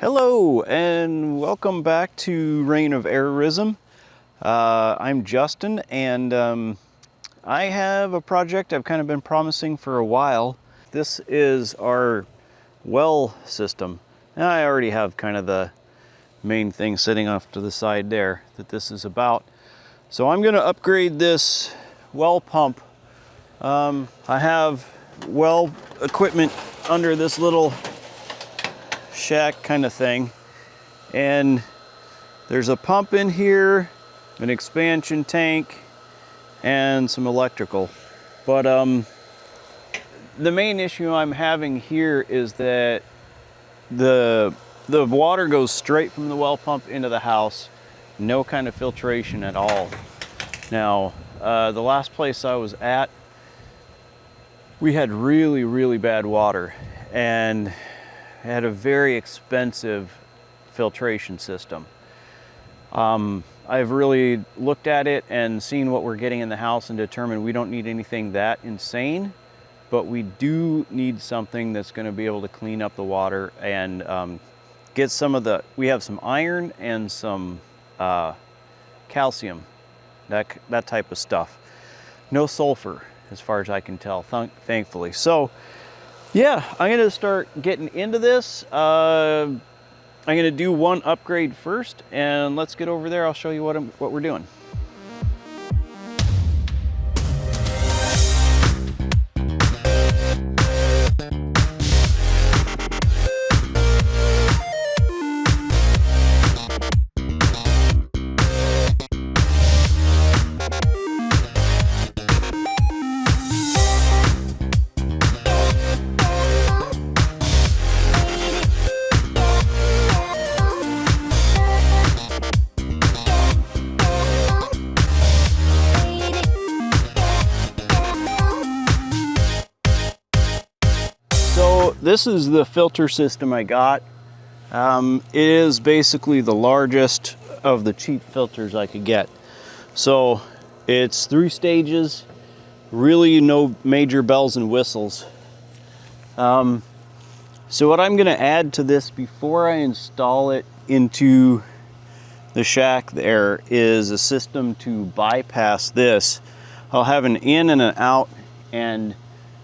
Hello and welcome back to Reign of Errorism. I'm Justin, and I have a project I've kind of been promising for a while. This is our well system. And I already have kind of the main thing sitting off to the side there that this is about. So I'm going to upgrade this well pump. I have well equipment under this little shack kind of thing, and there's a pump in here, an expansion tank, and some electrical. But the main issue I'm having here is that the water goes straight from the well pump into the house, no kind of filtration at all. Now the last place I was at, we had really bad water, and had a very expensive filtration system. I've really looked at it and seen what we're getting in the house and determined we don't need anything that insane, but we do need something that's going to be able to clean up the water and get some of the, we have some iron and some calcium, that type of stuff. No sulfur as far as I can tell, thankfully. So yeah, I'm gonna start getting into this. I'm gonna do one upgrade first, and let's get over there. I'll show you what we're doing. This is the filter system I got. It is basically the largest of the cheap filters I could get. So it's 3 stages, really no major bells and whistles. So what I'm gonna add to this before I install it into the shack there is a system to bypass this. I'll have an in and an out and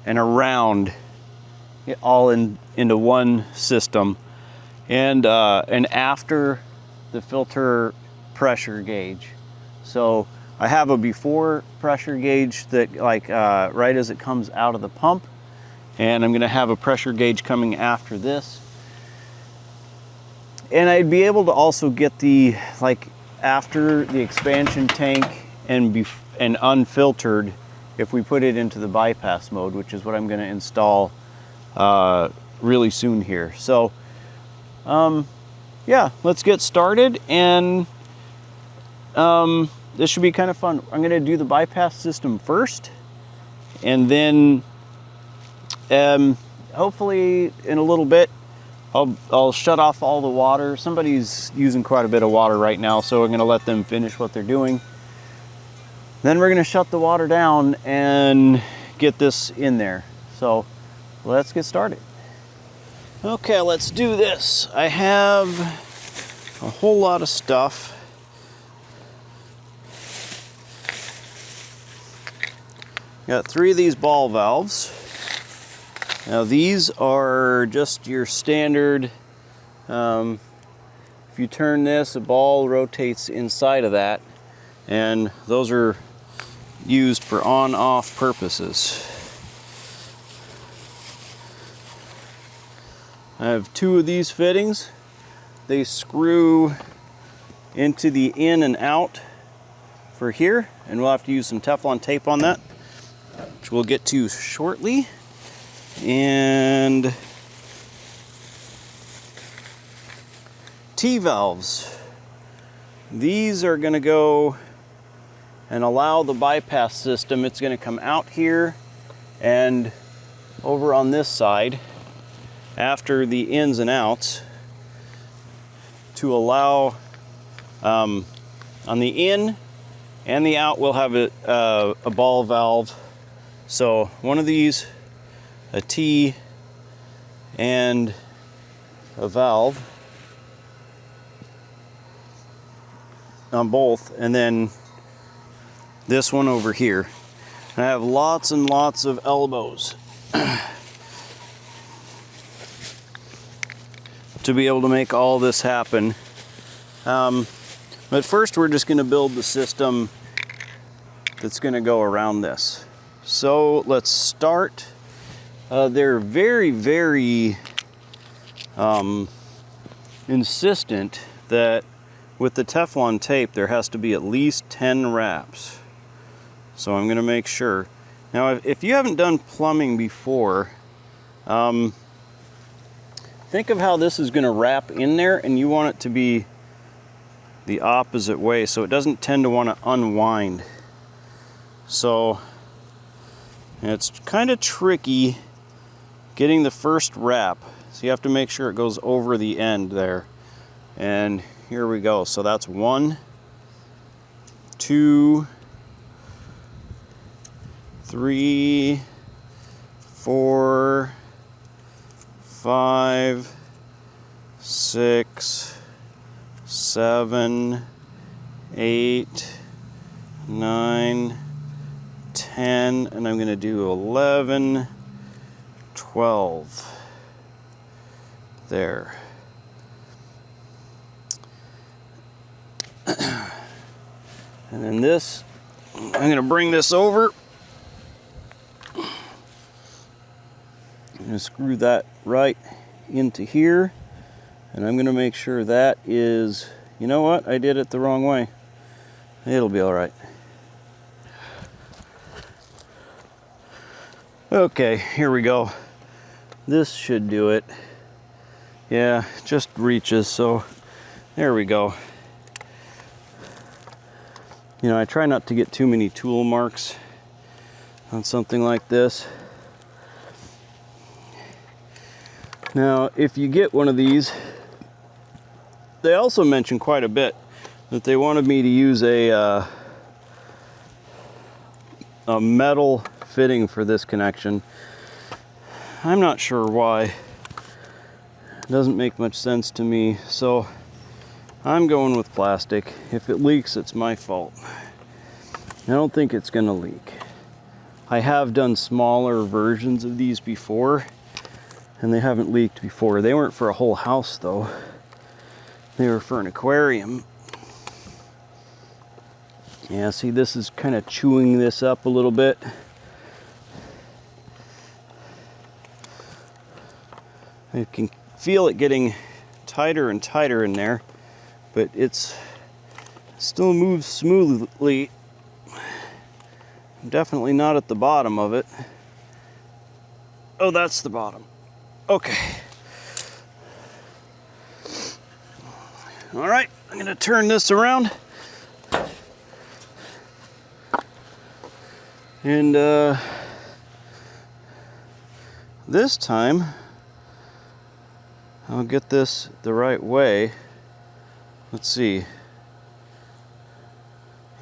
an around, all into one system, and after the filter pressure gauge. So I have a before pressure gauge that right as it comes out of the pump, and I'm gonna have a pressure gauge coming after this. And I'd be able to also get the after the expansion tank and unfiltered if we put it into the bypass mode, which is what I'm gonna install really soon here. So yeah, let's get started, and this should be kind of fun. I'm gonna do the bypass system first, and then hopefully in a little bit I'll shut off all the water. Somebody's using quite a bit of water right now, so I'm gonna let them finish what they're doing. Then we're gonna shut the water down and get this in there. So let's get started. Okay, let's do this. I have a whole lot of stuff. Got 3 of these ball valves. Now these are just your standard, if you turn this, a ball rotates inside of that, and those are used for on-off purposes. I have 2 of these fittings. They screw into the in and out for here, and we'll have to use some Teflon tape on that, which we'll get to shortly. And T-valves. These are gonna go and allow the bypass system. It's gonna come out here and over on this side after the ins and outs to allow on the in and the out we'll have a ball valve. So one of these, a T and a valve, on both, and then this one over here. And I have lots and lots of elbows to be able to make all this happen. But first we're just going to build the system that's going to go around this. So let's start. They're very, very insistent that with the Teflon tape there has to be at least 10 wraps. So I'm going to make sure. Now if you haven't done plumbing before, think of how this is going to wrap in there, and you want it to be the opposite way so it doesn't tend to want to unwind. So it's kind of tricky getting the first wrap, so you have to make sure it goes over the end there. And here we go. So that's 1, 2, 3, 4, 5, 6, 7, 8, 9, 10, and I'm going to do 11, 12 there. And then this, I'm going to bring this over. I'm going to screw that right into here, and I'm going to make sure that is, you know what, I did it the wrong way. It'll be all right. Okay, here we go. This should do it. Yeah, just reaches, so there we go. You know, I try not to get too many tool marks on something like this. Now, if you get one of these, they also mentioned quite a bit that they wanted me to use a metal fitting for this connection. I'm not sure why. It doesn't make much sense to me, so I'm going with plastic. If it leaks, it's my fault. I don't think it's gonna leak. I have done smaller versions of these before, and they haven't leaked before. They weren't for a whole house though. They were for an aquarium. Yeah, see, this is kind of chewing this up a little bit. I can feel it getting tighter and tighter in there, but it still moves smoothly. Definitely not at the bottom of it. Oh, that's the bottom. Okay. All right, I'm gonna turn this around. And this time, I'll get this the right way. Let's see.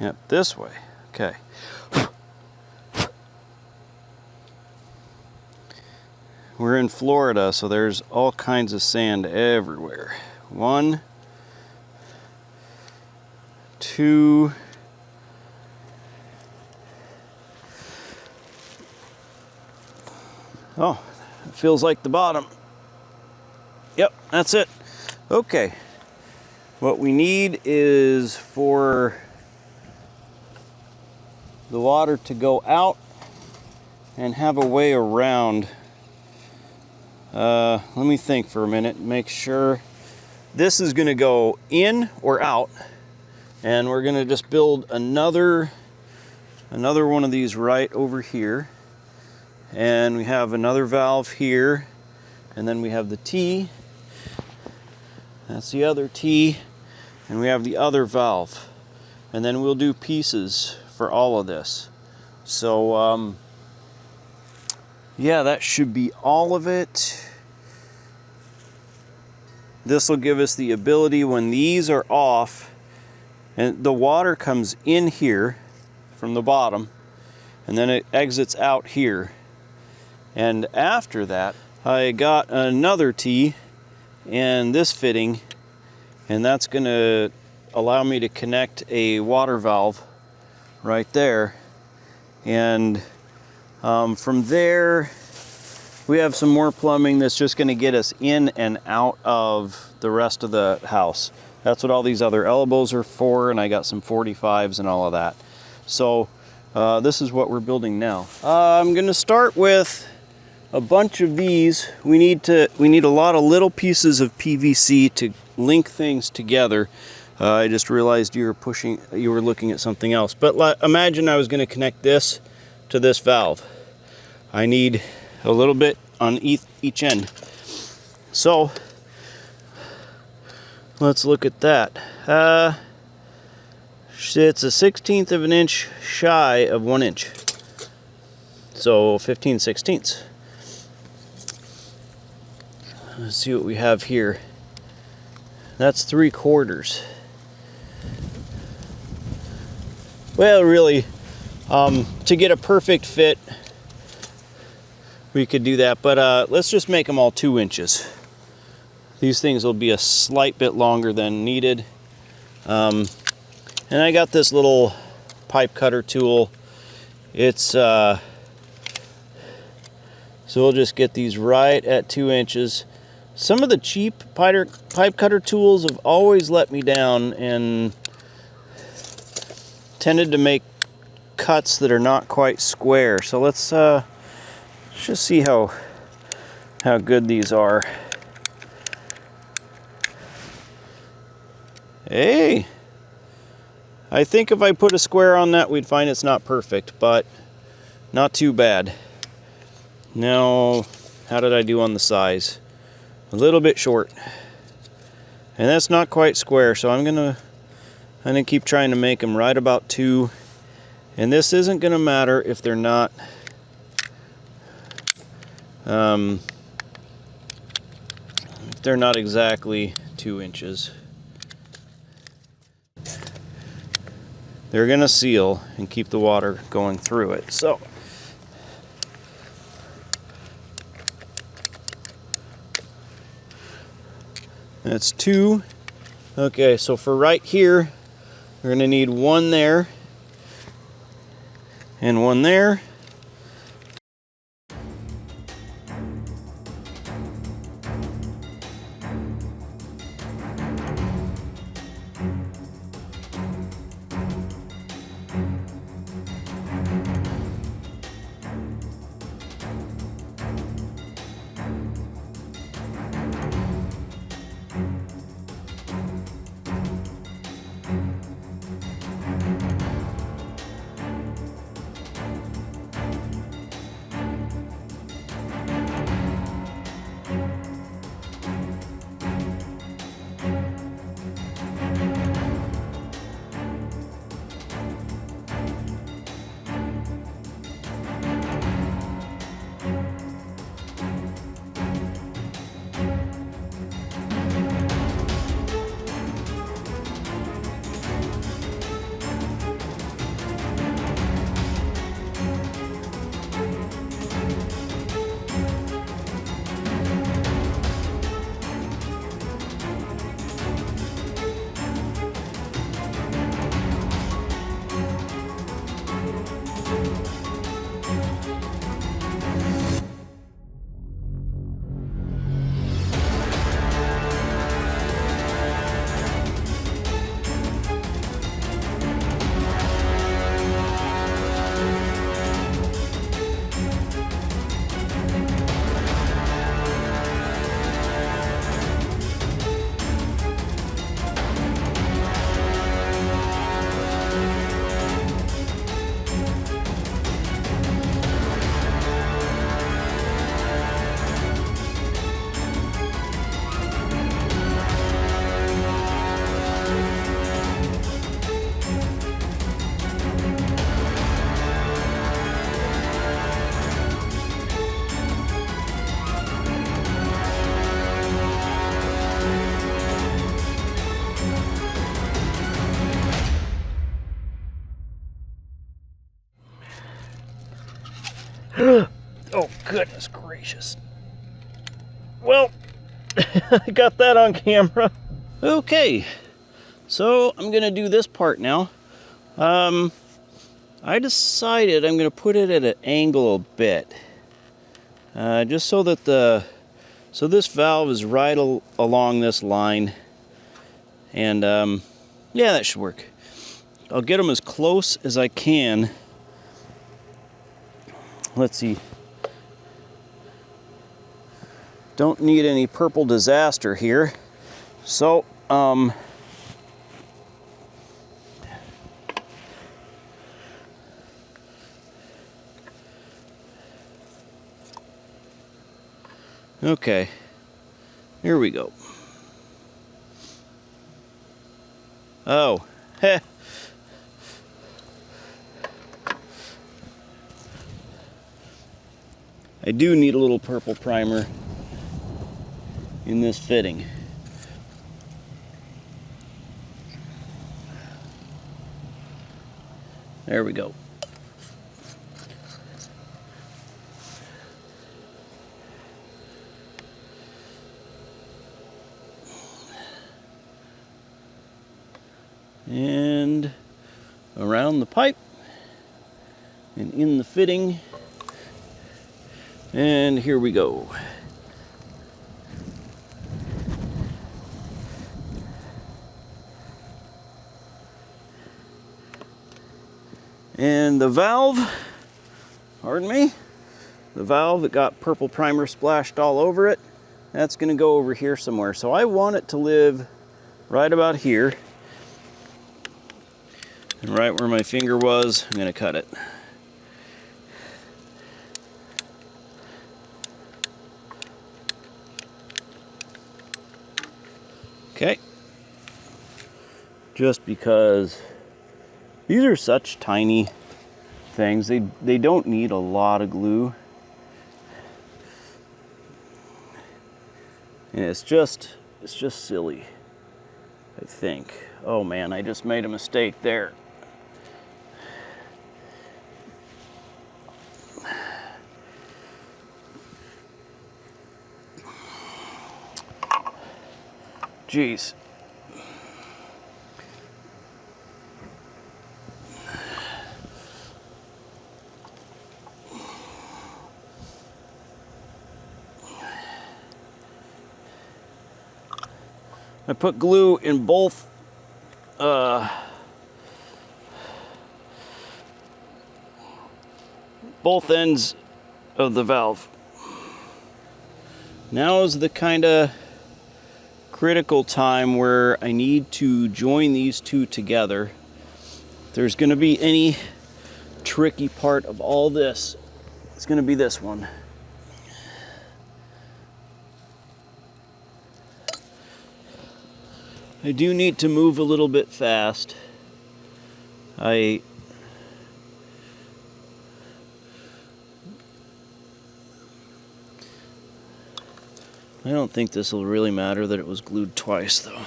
Yep, this way. Okay. We're in Florida, so there's all kinds of sand everywhere. 1, 2, oh, it feels like the bottom. Yep, that's it. Okay. What we need is for the water to go out and have a way around. Let me think for a minute and make sure. This is going to go in or out, and we're going to just build another one of these right over here, and we have another valve here, and then we have the T. That's the other T, and we have the other valve, and then we'll do pieces for all of this. So yeah, that should be all of it. This will give us the ability, when these are off and the water comes in here from the bottom, and then it exits out here. And after that, I got another T and this fitting, and that's gonna allow me to connect a water valve right there. And from there, we have some more plumbing that's just going to get us in and out of the rest of the house. That's what all these other elbows are for, and I got some 45s and all of that. So this is what we're building now. I'm going to start with a bunch of these. We need a lot of little pieces of PVC to link things together. I just realized you were looking at something else. But imagine I was going to connect this to this valve. I need a little bit on each end. So let's look at that. It's a 1/16 of an inch shy of 1 inch. So 15/16. Let's see what we have here. That's 3/4. Well, really, to get a perfect fit, we could do that, but let's just make them all 2 inches. These things will be a slight bit longer than needed. And I got this little pipe cutter tool. So we'll just get these right at 2 inches. Some of the cheap pipe cutter tools have always let me down and tended to make cuts that are not quite square. So let's just see how good these are. Hey, I think if I put a square on that, we'd find it's not perfect, but not too bad. Now, how did I do on the size? A little bit short, and that's not quite square. So I'm gonna keep trying to make them right about 2. And this isn't gonna matter if they're not exactly 2 inches. They're gonna seal and keep the water going through it. So that's 2. Okay, so for right here, we're gonna need 1 there and 1 there. Oh, goodness gracious. Well, I got that on camera. Okay, So I'm gonna do this part now. I decided I'm gonna put it at an angle a bit, just so that so this valve is right along this line, and yeah, that should work. I'll get them as close as I can. Let's see. Don't need any purple disaster here. So, okay, here we go. Oh, heh. I do need a little purple primer in this fitting. There we go. And around the pipe and in the fitting, and here we go. And the valve, pardon me, the valve that got purple primer splashed all over it, that's going to go over here somewhere. So I want it to live right about here. And right where my finger was, I'm going to cut it. Okay. Just because these are such tiny things, they don't need a lot of glue. And it's just silly, I think. Oh man, I just made a mistake there. Jeez. I put glue in both ends of the valve. Now is the kind of critical time where I need to join these two together. If there's going to be any tricky part of all this, it's going to be this one. I do need to move a little bit fast. I don't think this will really matter that it was glued twice, though.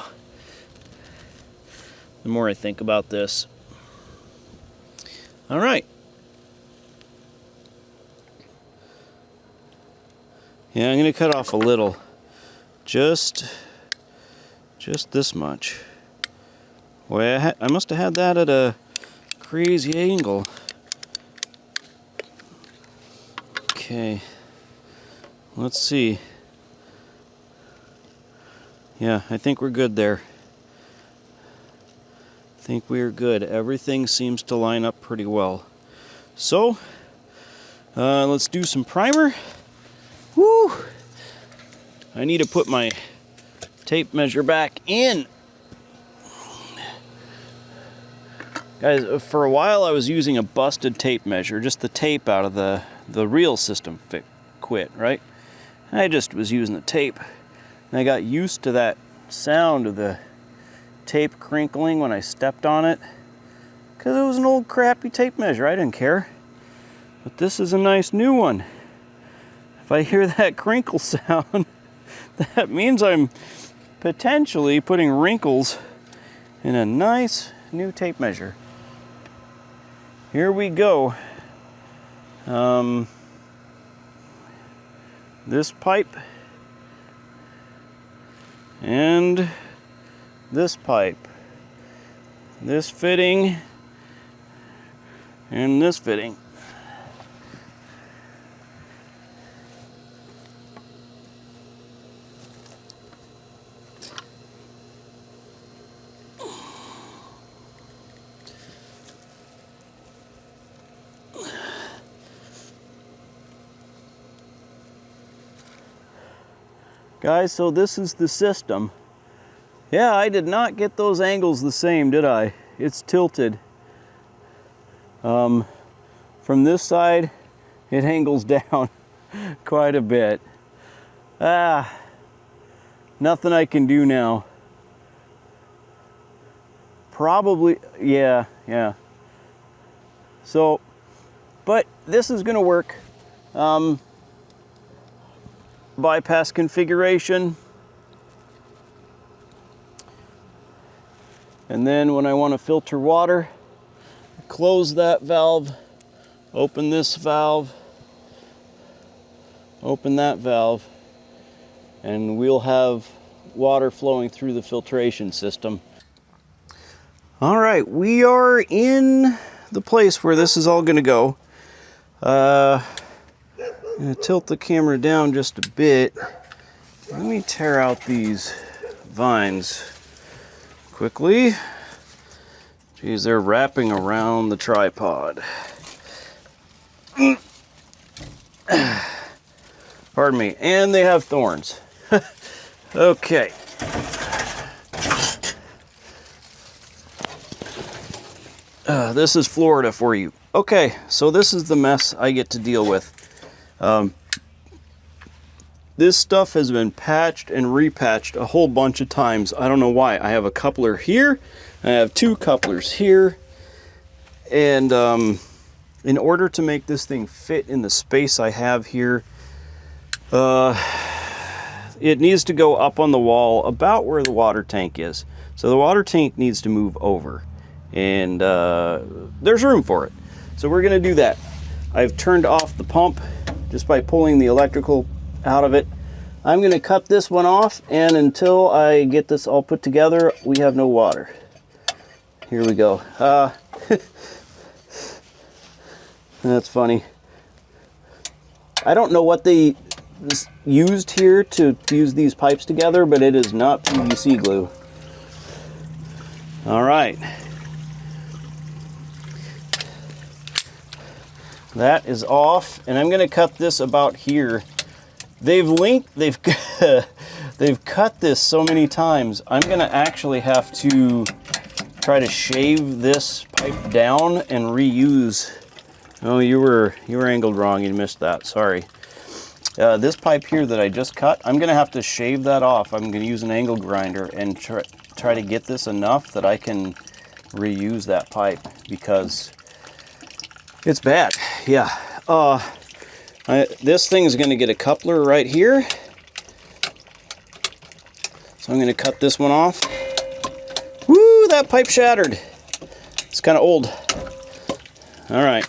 The more I think about this. All right. Yeah, I'm going to cut off a little. Just this much. Boy, I must have had that at a crazy angle. Okay. Let's see. Yeah, I think we're good there. I think we're good. Everything seems to line up pretty well. So, let's do some primer. Woo! I need to put my tape measure back in. Guys, for a while I was using a busted tape measure, just the tape out of the reel system quit, right? I just was using the tape. And I got used to that sound of the tape crinkling when I stepped on it, because it was an old crappy tape measure. I didn't care. But this is a nice new one. If I hear that crinkle sound, that means I'm potentially putting wrinkles in a nice new tape measure. Here we go. This pipe and this pipe. this fitting, and this fitting. Guys, so this is the system. Yeah, I did not get those angles the same, did I? It's tilted. From this side, it angles down quite a bit. Nothing I can do now. Probably, yeah. So, but this is gonna work. Bypass configuration. And then when I want to filter water, close that valve, open this valve, open that valve, and we'll have water flowing through the filtration system. All right, we are in the place where this is all going to go. I'm going to tilt the camera down just a bit. Let me tear out these vines quickly. Geez, they're wrapping around the tripod. Pardon me. And they have thorns. Okay. This is Florida for you. Okay, so this is the mess I get to deal with. This stuff has been patched and repatched a whole bunch of times. I don't know why. I have a coupler here. I have two couplers here. And in order to make this thing fit in the space I have here, it needs to go up on the wall about where the water tank is. So the water tank needs to move over. And there's room for it. So we're going to do that. I've turned off the pump just by pulling the electrical out of it. I'm going to cut this one off, and until I get this all put together, we have no water. Here we go. That's funny. I don't know what they used here to fuse these pipes together, but it is not PVC glue. All right. That is off, and I'm going to cut this about here. They've cut this so many times. I'm going to actually have to try to shave this pipe down and reuse. Oh, you were angled wrong. You missed that. Sorry. This pipe here that I just cut, I'm going to have to shave that off. I'm going to use an angle grinder and try to get this enough that I can reuse that pipe, because it's bad. Yeah. This thing is going to get a coupler right here. So I'm going to cut this one off. Woo, that pipe shattered. It's kind of old. All right.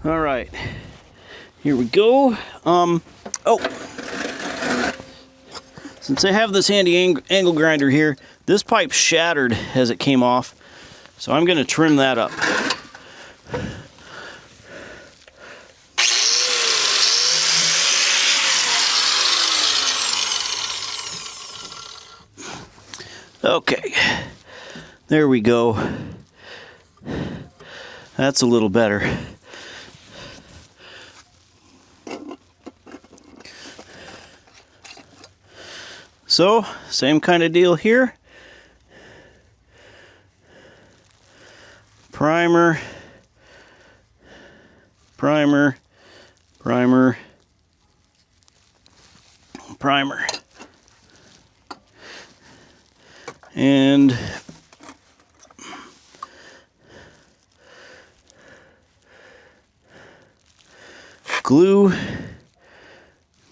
All right, here we go. Oh, since I have this handy angle grinder here, this pipe shattered as it came off, so I'm gonna trim that up. Okay, there we go. That's a little better. So, same kind of deal here. Primer, primer, primer, primer. And glue,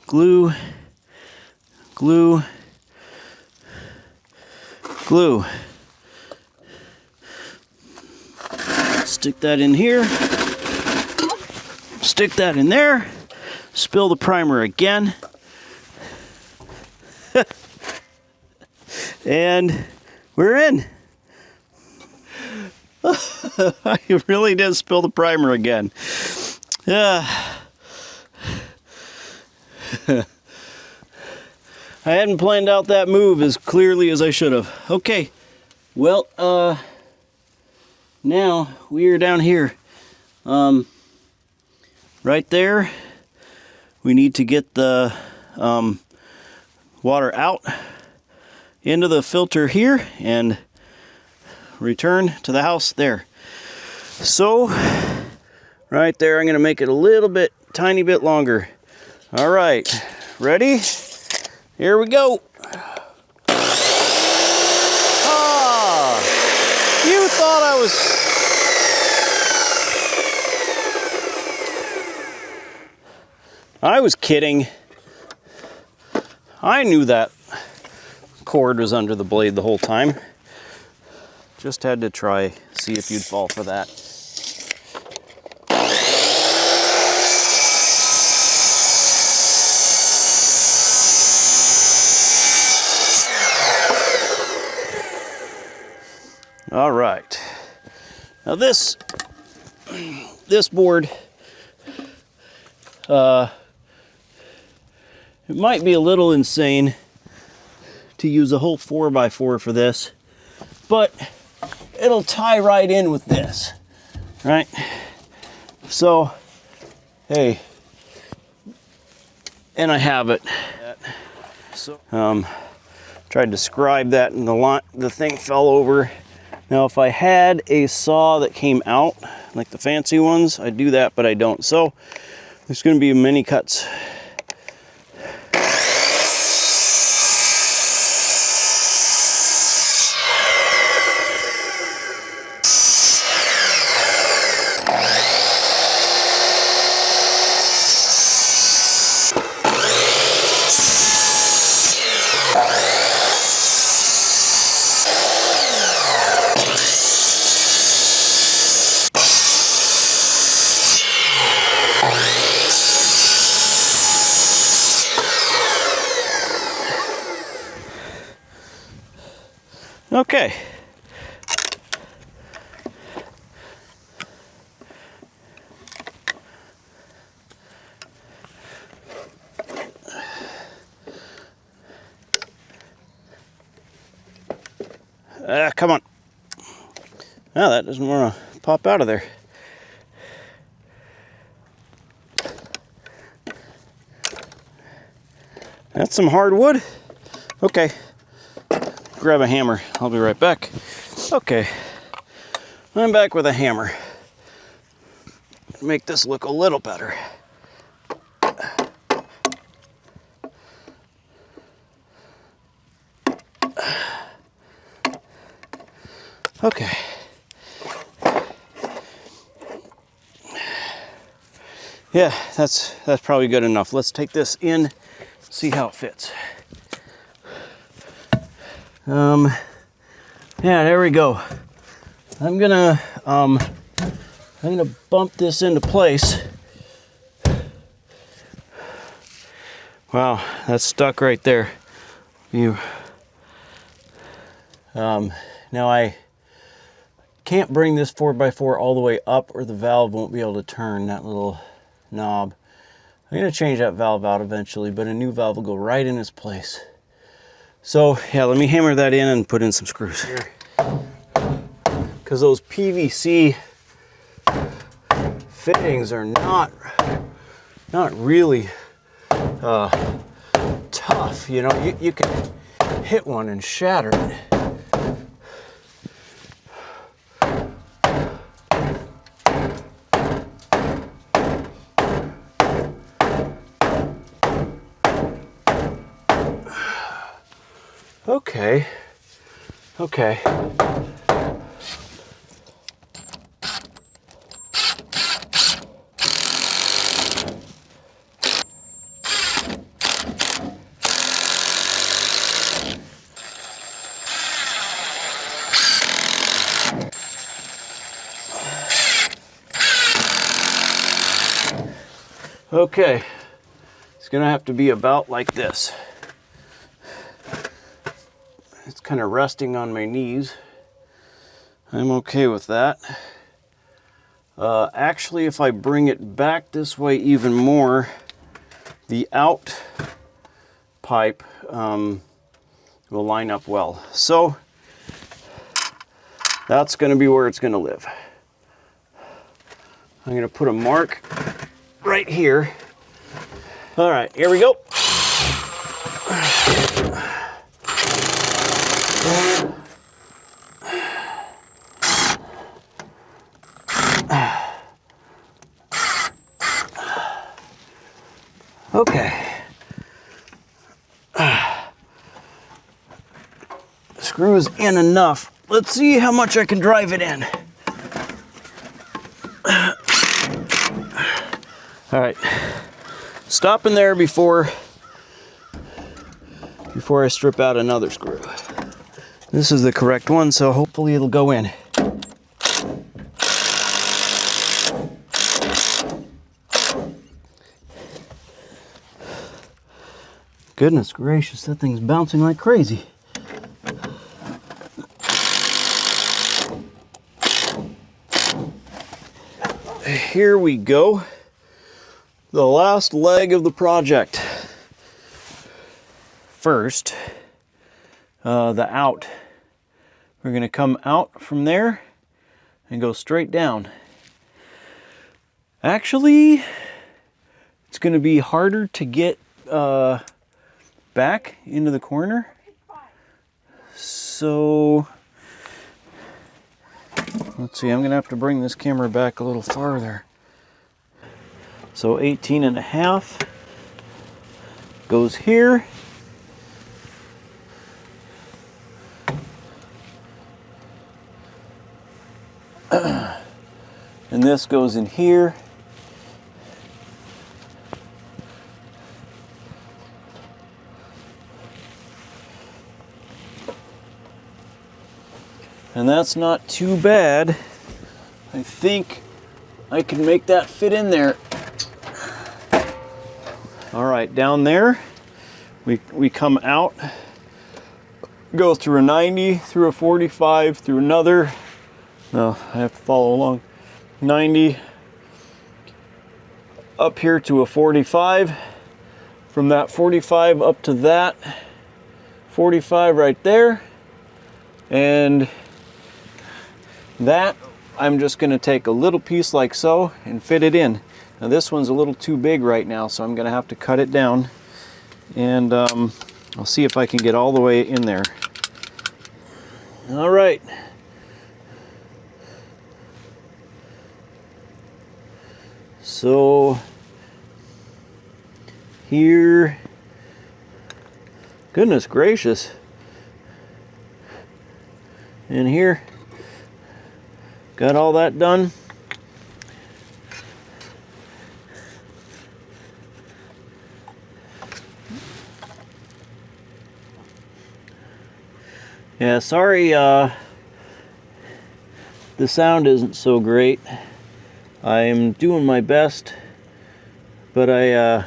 glue, glue, glue. Stick that in here. Stick that in there. Spill the primer again. And we're in. I really did spill the primer again. I hadn't planned out that move as clearly as I should have. Okay, well, now we are down here. Right there, we need to get the water out into the filter here and return to the house there. So, right there, I'm gonna make it a little bit, tiny bit longer. All right, ready? Here we go. Ah, you thought I was... I was kidding. I knew that cord was under the blade the whole time. Just had to try, see if you'd fall for that. All right. Now this board, it might be a little insane to use a whole 4x4 for this, but it'll tie right in with this, right? So, hey, and I have it. So, tried to scribe that and the thing fell over. Now, if I had a saw that came out, like the fancy ones, I'd do that, but I don't. So, there's gonna be many cuts. Okay. Come on. Now that doesn't want to pop out of there. That's some hardwood. Okay. Grab a hammer. I'll be right back. Okay. I'm back with a hammer. Make this look a little better. Okay. Yeah, that's probably good enough. Let's take this in, see how it fits. Yeah, there we go. I'm gonna I'm going to bump this into place. Wow, that's stuck right there. Now I can't bring this 4x4 all the way up or the valve won't be able to turn, that little knob. I'm going to change that valve out eventually, but a new valve will go right in its place. So yeah, let me hammer that in and put in some screws here. Because those PVC fittings are not really tough. You know, you can hit one and shatter it. Okay. Okay, it's gonna have to be about like this. It's kind of resting on my knees. I'm okay with that. Actually, if I bring it back this way even more, the out pipe will line up well. So that's gonna be where it's gonna live. I'm gonna put a mark right here. All right, here we go. Okay. Screws in enough. Let's see how much I can drive it in. All right. Stopping there before I strip out another screw. This is the correct one, so hopefully it'll go in. Goodness gracious, that thing's bouncing like crazy. Here we go. The last leg of the project. First, the out. We're going to come out from there and go straight down. Actually, it's going to be harder to get back into the corner. So, let's see, I'm going to have to bring this camera back a little farther. So 18.5 goes here. And this goes in here. And that's not too bad. I think I can make that fit in there. All right, down there, we come out, go through a 90, through a 45, through another, no, I have to follow along, 90, up here to a 45, from that 45 up to that 45 right there, and that I'm just going to take a little piece like so and fit it in. Now this one's a little too big right now, so I'm going to have to cut it down, and I'll see if I can get all the way in there. All right. So here, goodness gracious, and here, got all that done. Yeah, sorry, the sound isn't so great. I'm doing my best, but I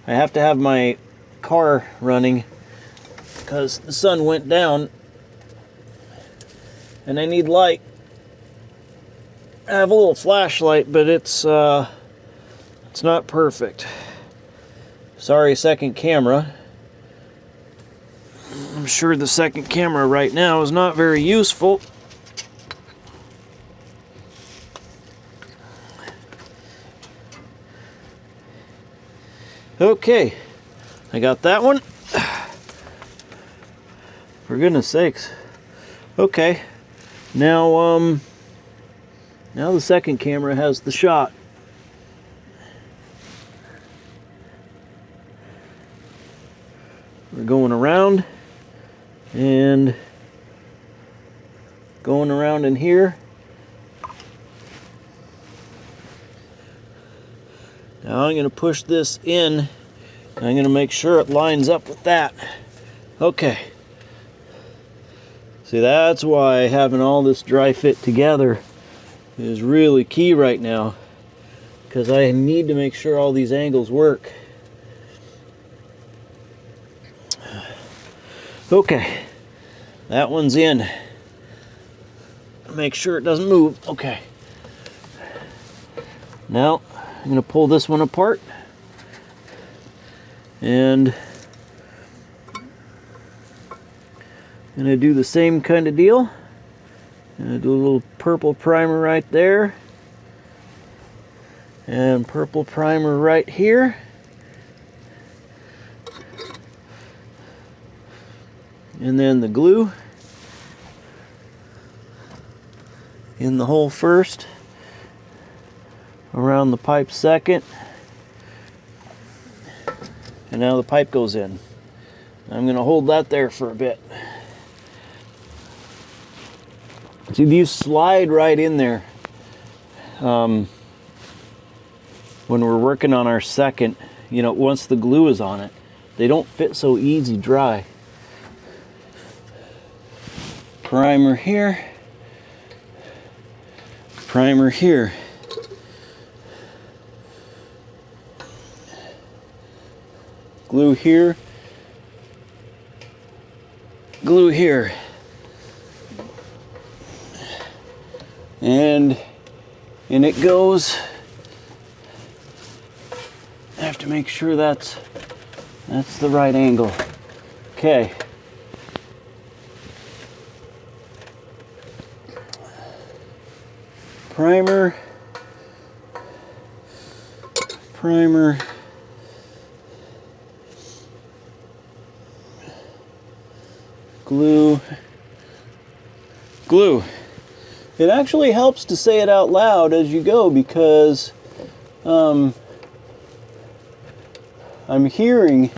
have to have my car running because the sun went down and I need light. I have a little flashlight, but it's not perfect. Sorry, second camera. I'm sure the second camera right now is not very useful. Okay, I got that one. For goodness sakes. Okay, now the second camera has the shot. We're going around and going around in here. Now I'm going to push this in. I'm going to make sure it lines up with that. Okay. See, that's why having all this dry fit together is really key right now, because I need to make sure all these angles work. Okay, that one's in. Make sure it doesn't move. Okay. Now I'm going to pull this one apart, and I'm going to do the same kind of deal. I'm going to do a little purple primer right there, and purple primer right here. And then the glue in the hole first, around the pipe second, and now the pipe goes in. I'm going to hold that there for a bit. See, these slide right in there. When we're working on our second, you know, once the glue is on it, they don't fit so easy dry. Primer here, primer here. Glue here, glue here. And in it goes. I have to make sure that's the right angle. Okay. Primer, primer, glue, glue. It actually helps to say it out loud as you go, because I'm hearing,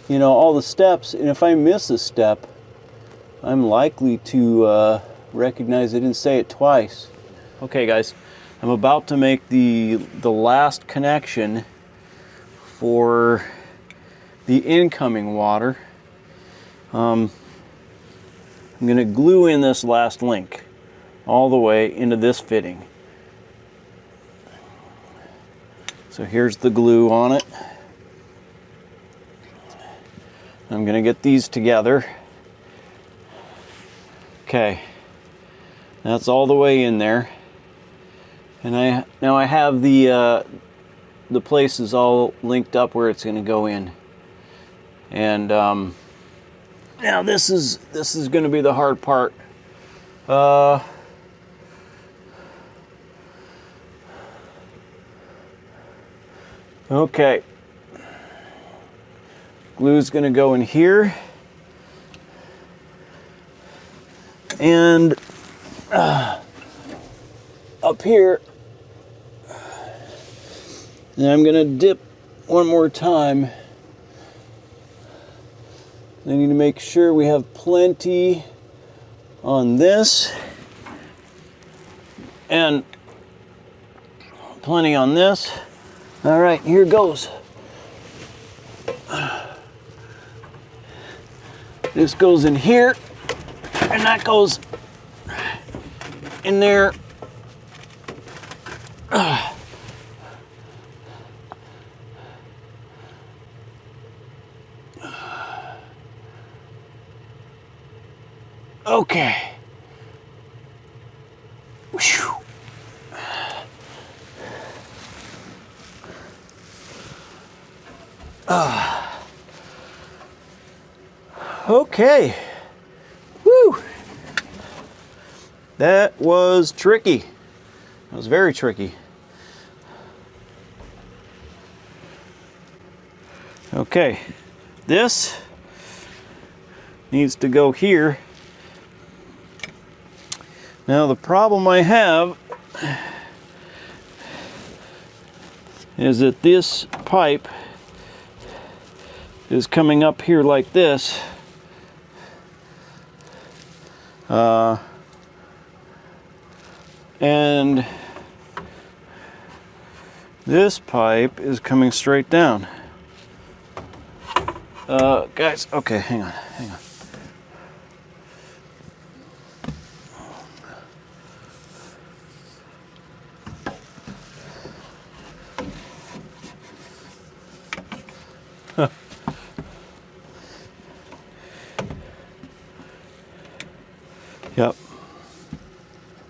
you know, all the steps, and if I miss a step, I'm likely to recognize I didn't say it twice. Okay guys, I'm about to make the last connection for the incoming water. I'm going to glue in this last link all the way into this fitting. So here's the glue on it. I'm going to get these together. Okay, that's all the way in there. And now I have the places all linked up where it's going to go in. And now this is going to be the hard part. Okay. Glue's going to go in here. And up here. And I'm going to dip one more time. I need to make sure we have plenty on this and plenty on this. All right, here goes. This goes in here, and that goes in there. Whew. Okay. Woo. That was tricky. That was very tricky. Okay. This needs to go here. Now the problem I have is that this pipe is coming up here like this. And this pipe is coming straight down. Guys, okay, hang on. Yep.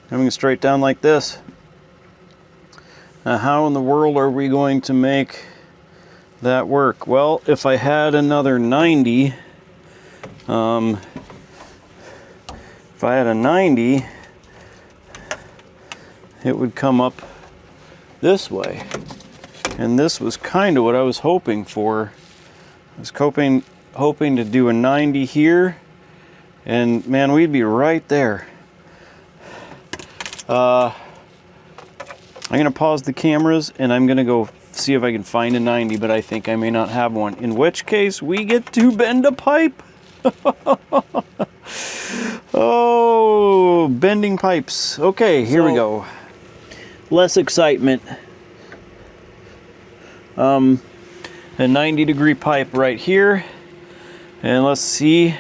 Coming straight down like this. Now, how in the world are we going to make that work? Well, if I had another 90, if I had a 90, it would come up this way. And this was kind of what I was hoping for. I was hoping to do a 90 here, and man, we'd be right there. I'm gonna pause the cameras and I'm gonna go see if I can find a 90, but I think I may not have one, in which case we get to bend a pipe. Oh, bending pipes. Okay, here we go. Less excitement. A 90-degree pipe right here, and let's see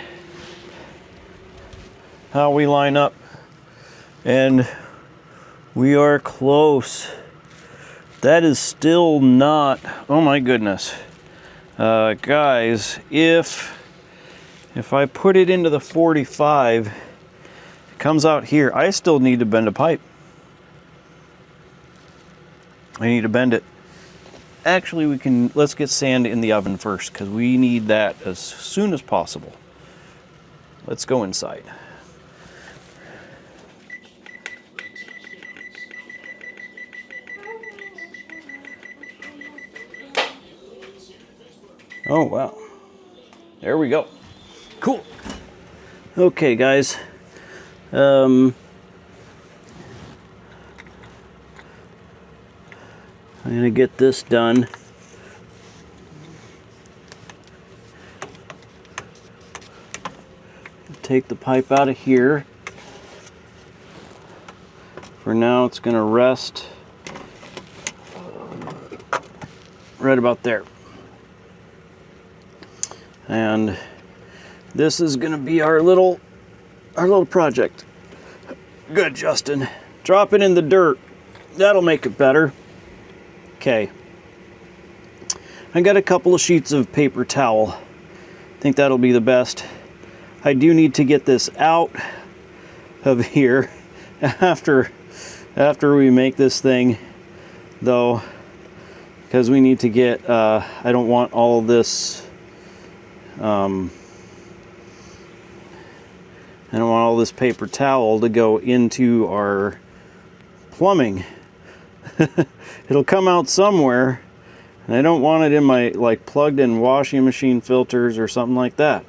how we line up. And we are close. That is still not, oh my goodness. Guys, if I put it into the 45, it comes out here. I still need to bend a pipe. I need to bend it. Actually, let's get sand in the oven first, because we need that as soon as possible. Let's go inside. Oh, wow. There we go. Cool. Okay, guys. I'm going to get this done. Take the pipe out of here. For now, it's going to rest right about there. And this is going to be our little project. Good, Justin. Drop it in the dirt. That'll make it better. Okay. I got a couple of sheets of paper towel. I think that'll be the best. I do need to get this out of here after we make this thing, though, because we need to get, I don't want all this, I don't want all this paper towel to go into our plumbing. It'll come out somewhere, and I don't want it in my plugged in washing machine filters or something like that.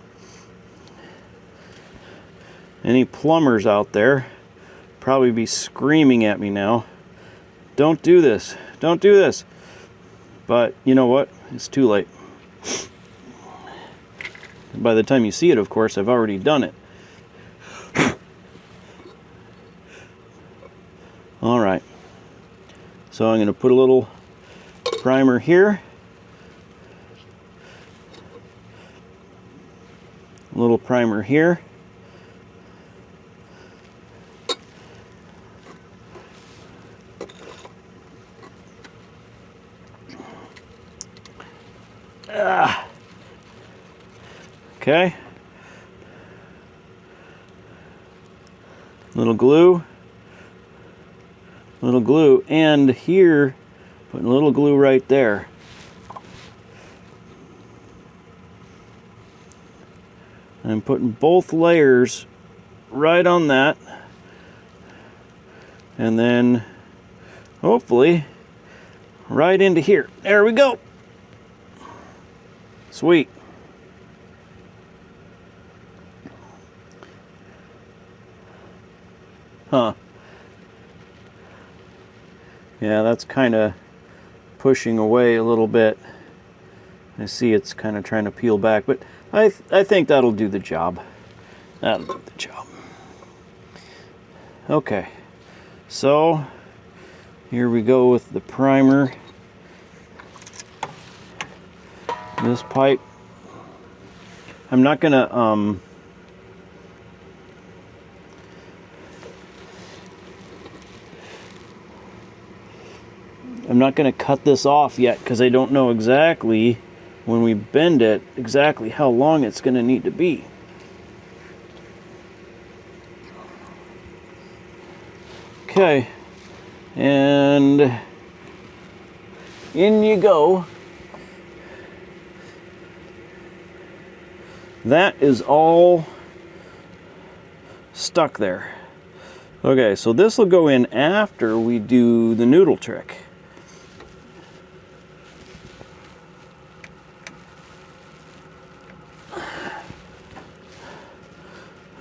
Any plumbers out there probably be screaming at me now. Don't do this. Don't do this. But you know what? It's too late. By the time you see it, of course, I've already done it. All right. So I'm going to put a little primer here. A little primer here. Okay. Little glue. little glue, and here, putting a little glue right there. And I'm putting both layers right on that, and then hopefully right into here. There we go. Sweet. Huh. Yeah, that's kind of pushing away a little bit. I see it's kind of trying to peel back, but I think that'll do the job. That'll do the job. Okay, so here we go with the primer. This pipe, I'm not gonna cut this off yet because I don't know exactly when we bend it exactly how long it's gonna need to be. Okay, and in you go. That is all stuck there. Okay, so this will go in after we do the noodle trick.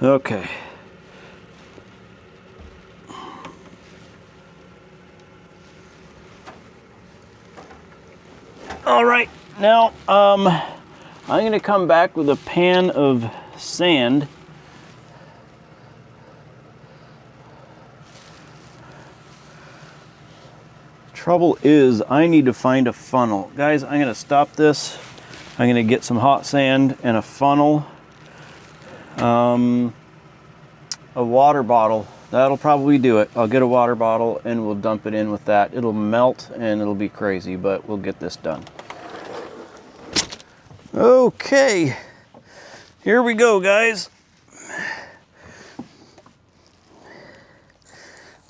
Okay. All right, now I'm going to come back with a pan of sand. Trouble is, I need to find a funnel. Guys, I'm going to stop this. I'm going to get some hot sand and a funnel. A water bottle. That'll probably do it. I'll get a water bottle and we'll dump it in with that. It'll melt and it'll be crazy, but we'll get this done. Okay, here we go, guys.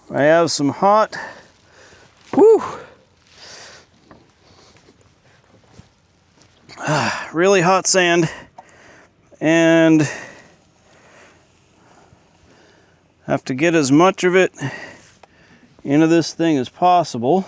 I have some hot, really hot sand, and have to get as much of it into this thing as possible.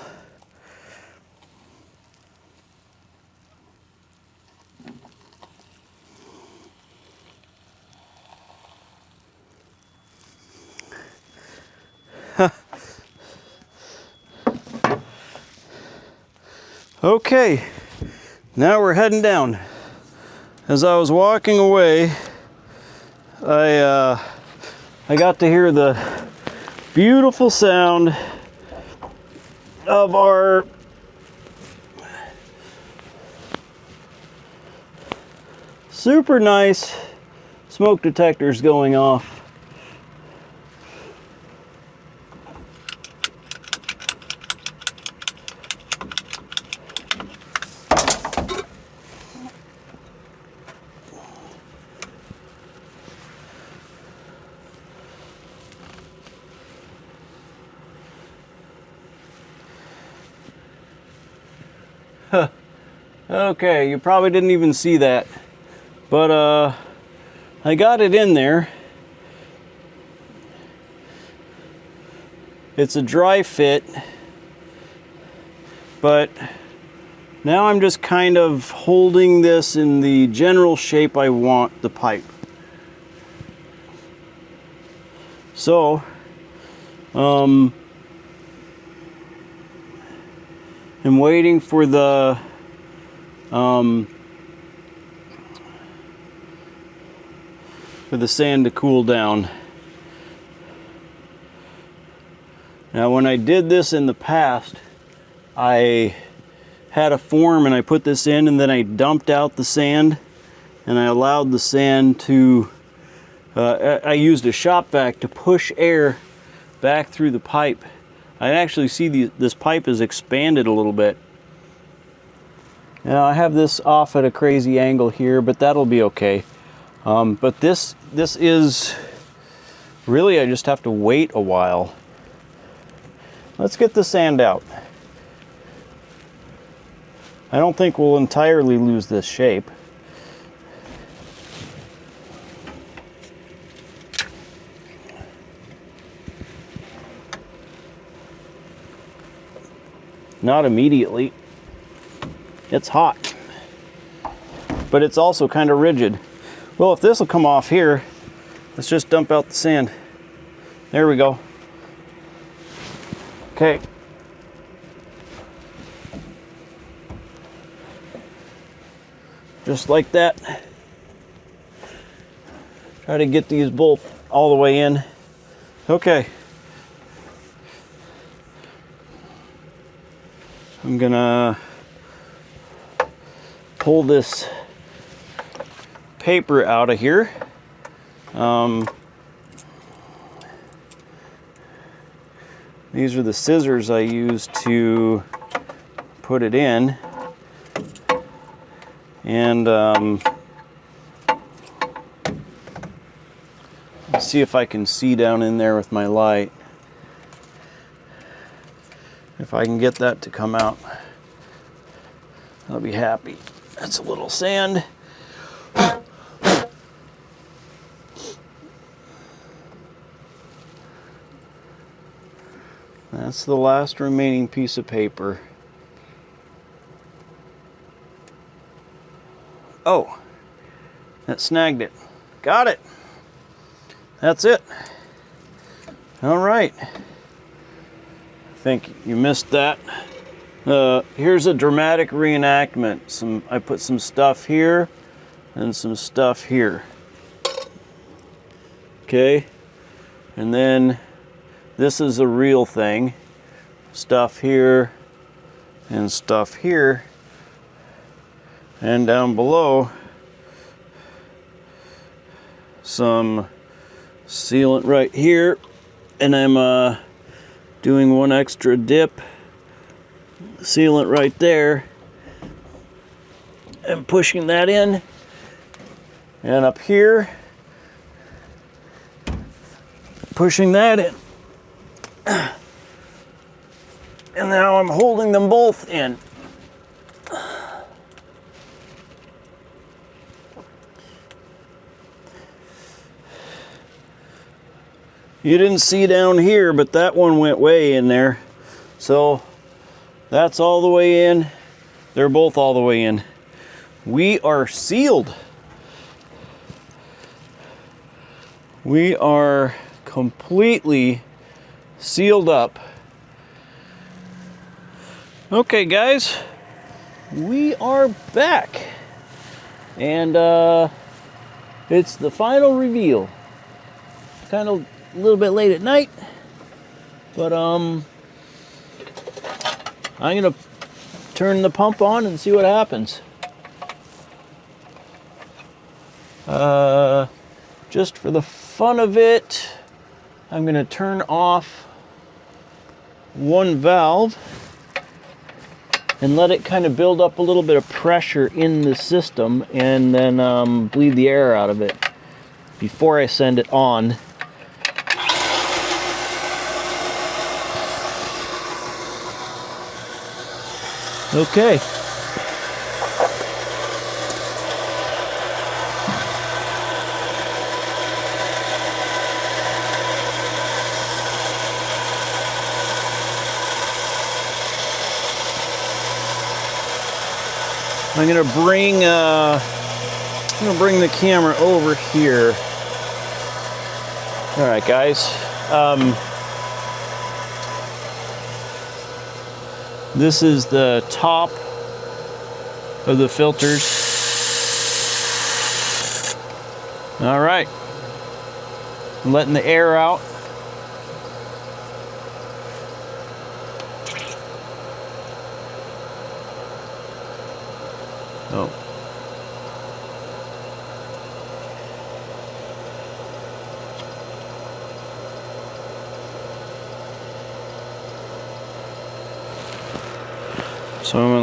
Okay, now we're heading down. As I was walking away, I got to hear the beautiful sound of our super nice smoke detectors going off. Okay, you probably didn't even see that, but I got it in there. It's a dry fit, but now I'm just kind of holding this in the general shape I want the pipe. So, I'm waiting for the sand to cool down. Now, when I did this in the past, I had a form and I put this in and then I dumped out the sand and I allowed the sand to, I used a shop vac to push air back through the pipe. I actually see this pipe is expanded a little bit. Now I have this off at a crazy angle here, but that'll be okay. But this is really, I just have to wait a while. let's get the sand out. I don't think we'll entirely lose this shape. Not immediately. It's hot, but it's also kind of rigid. Well, if this will come off here, let's just dump out the sand. There we go. Okay. Just like that. Try to get these both all the way in. Okay. I'm gonna pull this paper out of here. These are the scissors I use to put it in. And let's see if I can see down in there with my light. If I can get that to come out, I'll be happy. That's a little sand. That's the last remaining piece of paper. Oh, that snagged it. Got it. That's it. All right. I think you missed that. Here's a dramatic reenactment. I put some stuff here and some stuff here. Okay. And then this is a real thing. Stuff here and stuff here. And down below, some sealant right here. And I'm doing one extra dip sealant right there and pushing that in. And up here, pushing that in. And now I'm holding them both in. You didn't see down here, but that one went way in there. So that's all the way in. They're both all the way in. We are sealed. We are completely sealed up. Okay, guys, we are back. And it's the final reveal. Kind of a little bit late at night, but I'm gonna turn the pump on and see what happens. Just for the fun of it, I'm gonna turn off one valve and let it kind of build up a little bit of pressure in the system, and then bleed the air out of it before I send it on. Okay. I'm gonna bring the camera over here. All right, guys. This is the top of the filters. All right, I'm letting the air out. Oh. So I'm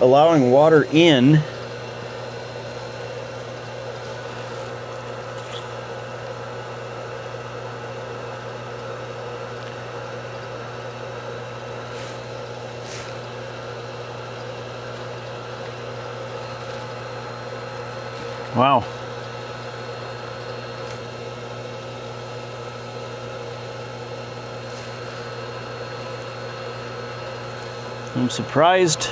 allowing water in. Wow. I'm surprised.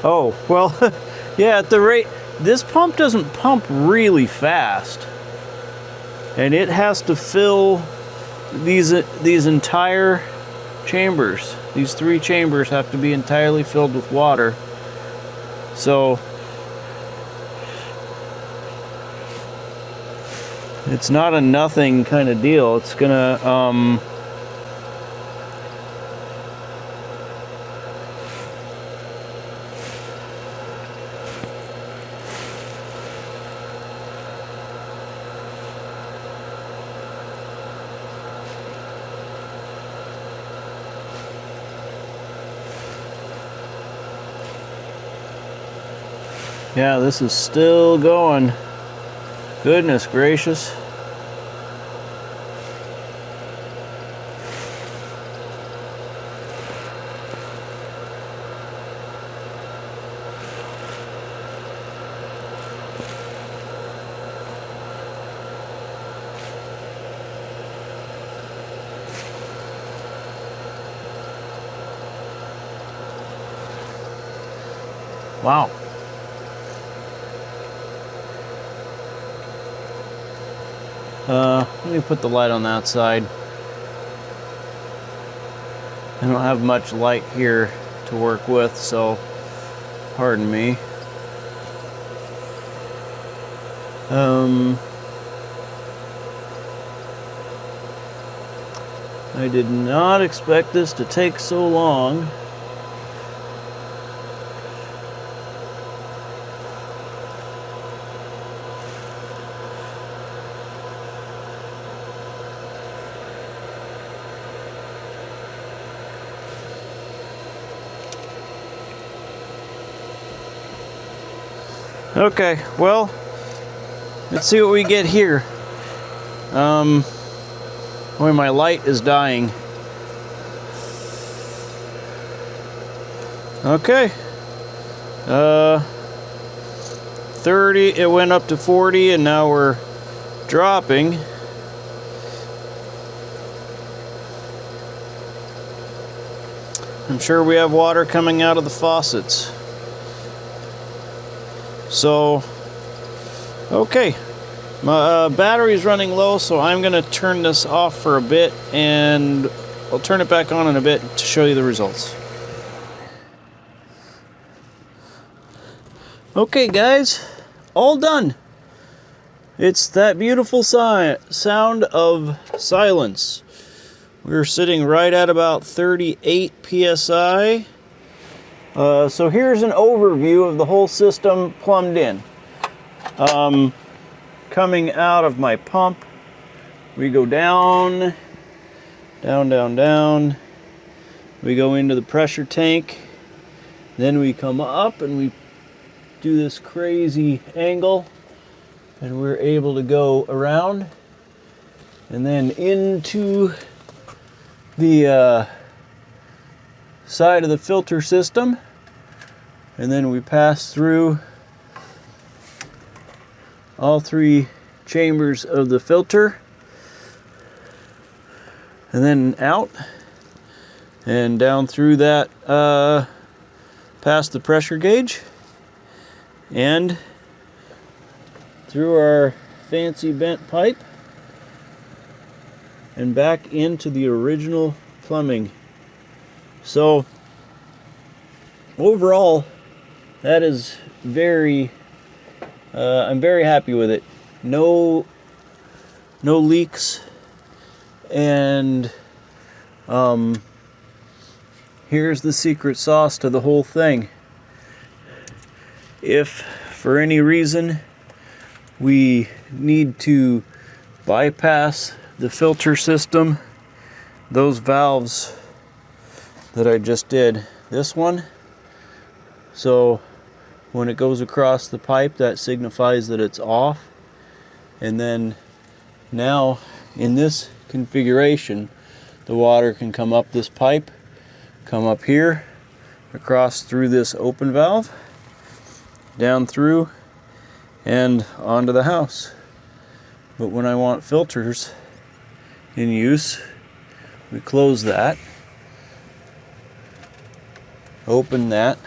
Oh, well, yeah, at the rate, this pump doesn't pump really fast. And it has to fill these entire chambers. These 3 chambers have to be entirely filled with water. So it's not a nothing kind of deal. It's gonna yeah, this is still going. Goodness gracious. Wow. Let me put the light on that side. I don't have much light here to work with, so pardon me. I did not expect this to take so long. Okay, well, let's see what we get here. Boy, my light is dying. Okay. 30, it went up to 40, and now we're dropping. I'm sure we have water coming out of the faucets. So, okay, my battery's running low, so I'm going to turn this off for a bit, and I'll turn it back on in a bit to show you the results. Okay, guys, all done. It's that beautiful sound of silence. We're sitting right at about 38 psi. So here's an overview of the whole system plumbed in. Coming out of my pump, we go down, down, down, down. We go into the pressure tank. Then we come up and we do this crazy angle, and we're able to go around and then into the side of the filter system, and then we pass through all 3 chambers of the filter, and then out and down through that past the pressure gauge and through our fancy bent pipe and back into the original plumbing. So overall, that is very, I'm very happy with it. No leaks, and here's the secret sauce to the whole thing. If for any reason we need to bypass the filter system, those valves that I just did, this one, so when it goes across the pipe, that signifies that it's off. And then now in this configuration, the water can come up this pipe, come up here, across through this open valve, down through and onto the house. But when I want filters in use, we close that, open that,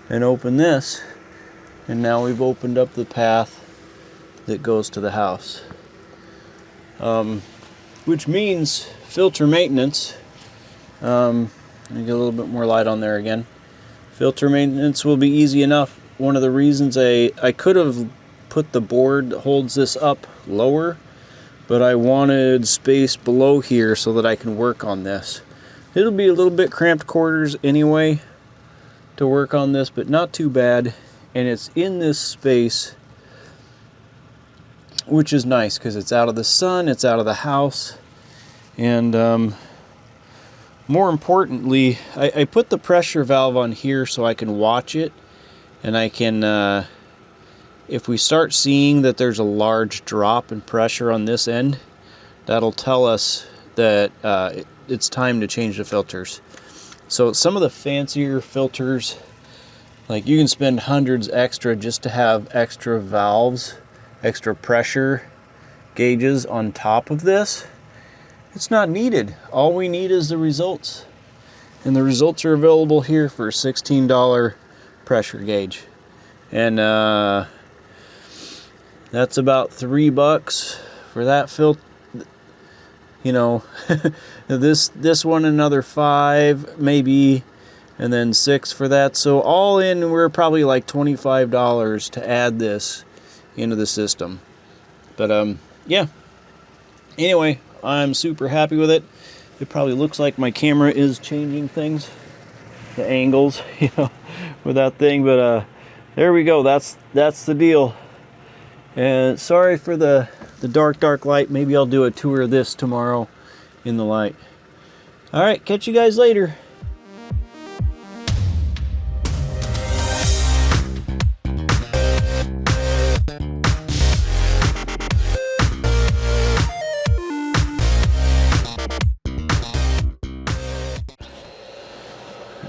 and open this, and now we've opened up the path that goes to the house. Which means filter maintenance, let me get a little bit more light on there again. Filter maintenance will be easy enough. One of the reasons I could have put the board that holds this up lower, but I wanted space below here so that I can work on this. It'll be a little bit cramped quarters anyway to work on this, but not too bad. And it's in this space, which is nice because it's out of the sun, it's out of the house. And more importantly, I put the pressure valve on here so I can watch it, and I can if we start seeing that there's a large drop in pressure on this end, that'll tell us that it's time to change the filters. So some of the fancier filters, like you can spend hundreds extra just to have extra valves, extra pressure gauges on top of this. It's not needed. All we need is the results. And the results are available here for a $16 pressure gauge. And that's about $3 for that filter. You know, this one another $5 maybe, and then $6 for that. So all in, we're probably like $25 to add this into the system. But yeah. Anyway, I'm super happy with it. It probably looks like my camera is changing things, the angles, you know, with that thing. But there we go. That's the deal. And sorry for the dark light. Maybe I'll do a tour of this tomorrow in the light. All right, catch you guys later.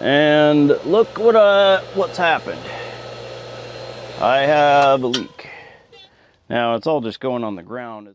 And look what's happened. I have a leak. Now it's all just going on the ground.